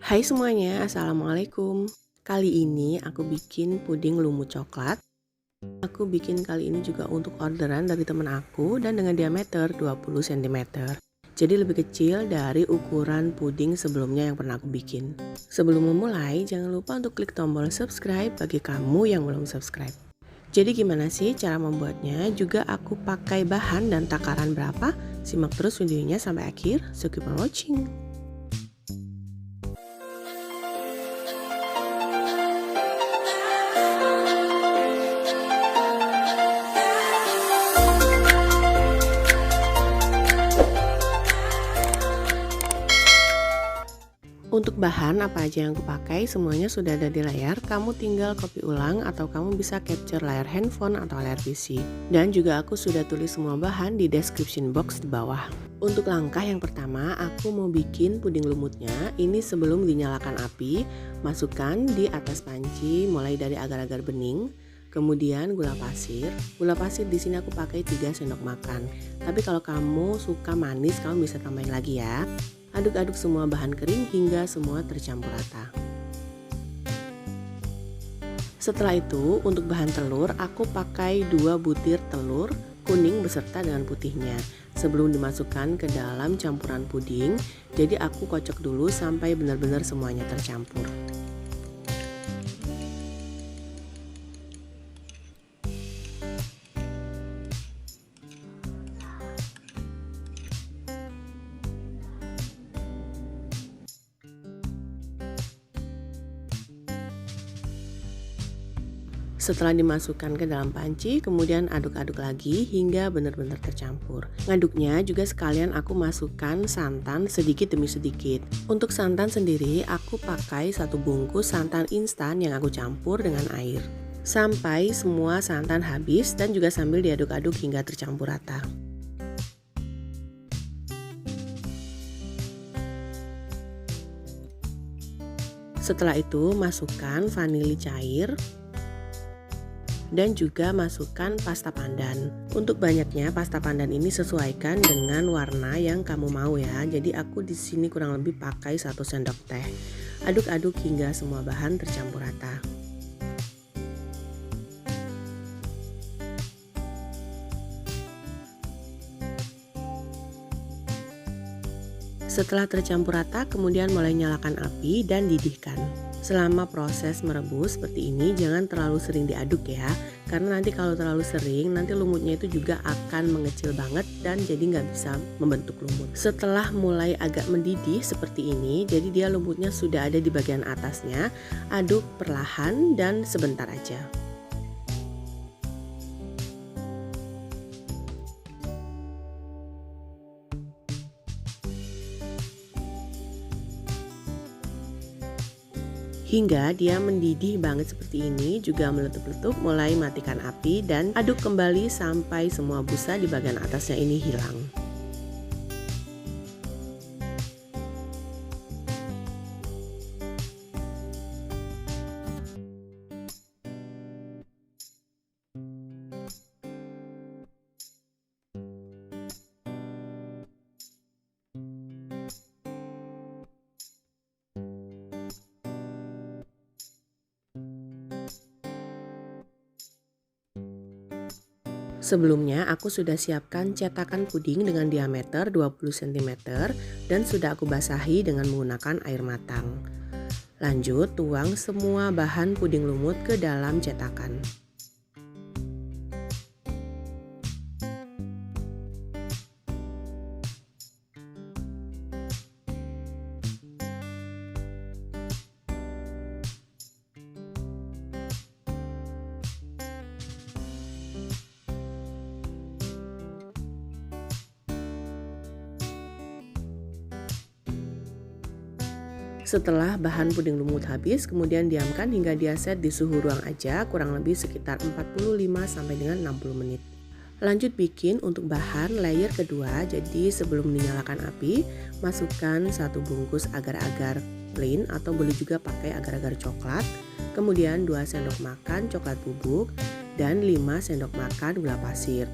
Hai semuanya, Assalamualaikum. Kali ini aku bikin puding lumut coklat. Aku bikin kali ini juga untuk orderan dari teman aku dan dengan diameter 20 cm. Jadi lebih kecil dari ukuran puding sebelumnya yang pernah aku bikin. Sebelum memulai, jangan lupa untuk klik tombol subscribe bagi kamu yang belum subscribe. Jadi gimana sih cara membuatnya? Juga aku pakai bahan dan takaran berapa? Simak terus videonya sampai akhir. So keep on watching. Untuk bahan apa aja yang aku pakai semuanya sudah ada di layar, kamu tinggal copy ulang atau kamu bisa capture layar handphone atau layar PC. Dan juga aku sudah tulis semua bahan di description box di bawah. Untuk langkah yang pertama, aku mau bikin puding lumutnya. Ini sebelum dinyalakan api, masukkan di atas panci mulai dari agar-agar bening. Kemudian gula pasir. Gula pasir di sini aku pakai 3 sendok makan. Tapi kalau kamu suka manis, kamu bisa tambahin lagi ya. Aduk-aduk semua bahan kering hingga semua tercampur rata. Setelah itu, untuk bahan telur, aku pakai 2 butir telur kuning beserta dengan putihnya. Sebelum dimasukkan ke dalam campuran puding, jadi aku kocok dulu sampai benar-benar semuanya tercampur. Setelah dimasukkan ke dalam panci, kemudian aduk-aduk lagi hingga benar-benar tercampur. Ngaduknya juga sekalian aku masukkan santan sedikit demi sedikit. Untuk santan sendiri, aku pakai 1 bungkus santan instan yang aku campur dengan air. Sampai semua santan habis dan juga sambil diaduk-aduk hingga tercampur rata. Setelah itu, masukkan vanili cair dan juga masukkan pasta pandan. Untuk banyaknya pasta pandan ini sesuaikan dengan warna yang kamu mau ya. Jadi aku di sini kurang lebih pakai 1 sendok teh. Aduk-aduk hingga semua bahan tercampur rata. Setelah tercampur rata, kemudian mulai nyalakan api dan didihkan. Selama proses merebus seperti ini jangan terlalu sering diaduk ya, karena nanti kalau terlalu sering nanti lumutnya itu juga akan mengecil banget dan jadi nggak bisa membentuk lumut. Setelah mulai agak mendidih seperti ini, jadi dia lumutnya sudah ada di bagian atasnya, aduk perlahan dan sebentar aja. Hingga dia mendidih banget seperti ini, juga meletup-letup, mulai matikan api dan aduk kembali sampai semua busa di bagian atasnya ini hilang. Sebelumnya aku sudah siapkan cetakan puding dengan diameter 20 cm dan sudah aku basahi dengan menggunakan air matang. Lanjut tuang semua bahan puding lumut ke dalam cetakan. Setelah bahan puding lumut habis, kemudian diamkan hingga dia set di suhu ruang aja kurang lebih sekitar 45 sampai dengan 60 menit. Lanjut bikin untuk bahan layer kedua. Jadi sebelum dinyalakan api, masukkan 1 bungkus agar-agar plain atau boleh juga pakai agar-agar coklat. Kemudian 2 sendok makan coklat bubuk dan 5 sendok makan gula pasir.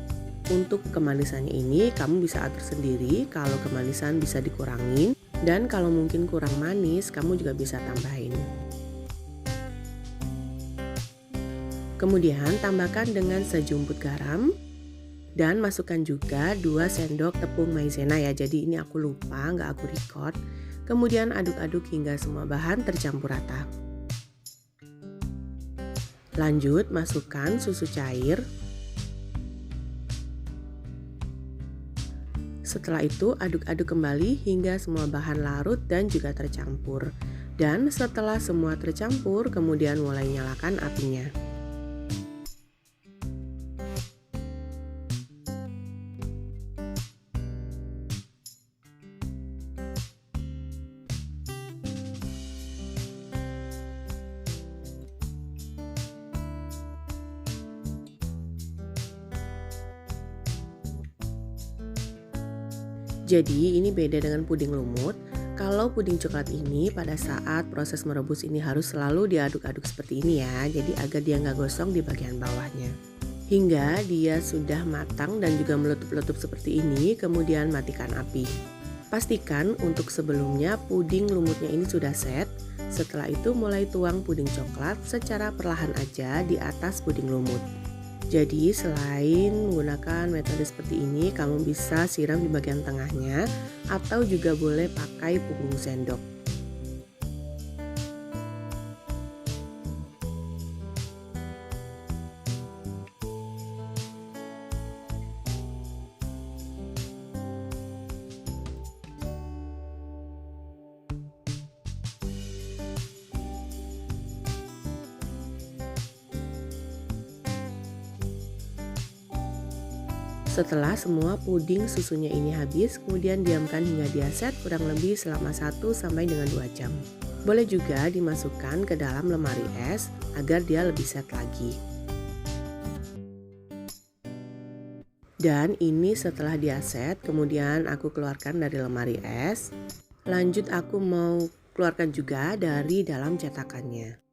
Untuk kemanisannya ini kamu bisa atur sendiri, kalau kemanisan bisa dikurangin. Dan kalau mungkin kurang manis, kamu juga bisa tambahin. Kemudian tambahkan dengan sejumput garam. Dan masukkan juga 2 sendok tepung maizena ya. Jadi ini aku lupa, nggak aku record. Kemudian aduk-aduk hingga semua bahan tercampur rata. Lanjut masukkan susu cair. Setelah itu aduk-aduk kembali hingga semua bahan larut dan juga tercampur. Dan setelah semua tercampur, kemudian mulai nyalakan apinya. Jadi ini beda dengan puding lumut. Kalau puding coklat ini pada saat proses merebus ini harus selalu diaduk-aduk seperti ini ya. Jadi agar dia nggak gosong di bagian bawahnya. Hingga dia sudah matang dan juga meletup-letup seperti ini, kemudian matikan api. Pastikan untuk sebelumnya puding lumutnya ini sudah set. Setelah itu mulai tuang puding coklat secara perlahan aja di atas puding lumut. Jadi selain menggunakan metode seperti ini, kamu bisa siram di bagian tengahnya atau juga boleh pakai punggung sendok. Setelah semua puding susunya ini habis, kemudian diamkan hingga dia set kurang lebih selama 1-2 jam. Boleh juga dimasukkan ke dalam lemari es agar dia lebih set lagi. Dan ini setelah dia set, kemudian aku keluarkan dari lemari es. Lanjut aku mau keluarkan juga dari dalam cetakannya.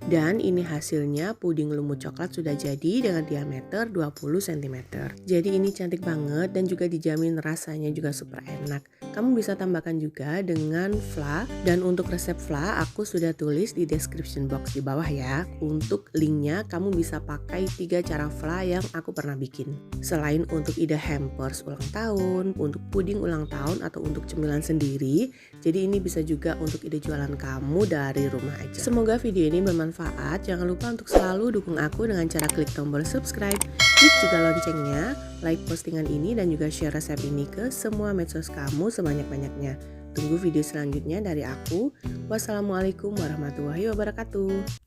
Dan ini hasilnya puding lumut coklat sudah jadi dengan diameter 20 cm. Jadi ini cantik banget dan juga dijamin rasanya juga super enak. Kamu bisa tambahkan juga dengan fla, dan untuk resep fla aku sudah tulis di description box di bawah ya. Untuk linknya kamu bisa pakai 3 cara fla yang aku pernah bikin. Selain untuk ide hampers ulang tahun, untuk puding ulang tahun atau untuk cemilan sendiri, jadi ini bisa juga untuk ide jualan kamu dari rumah aja. Semoga video ini bermanfaat. Jangan lupa untuk selalu dukung aku dengan cara klik tombol subscribe, klik juga loncengnya, like postingan ini dan juga share resep ini ke semua medsos kamu sebanyak-banyaknya. Tunggu video selanjutnya dari aku. Wassalamualaikum warahmatullahi wabarakatuh.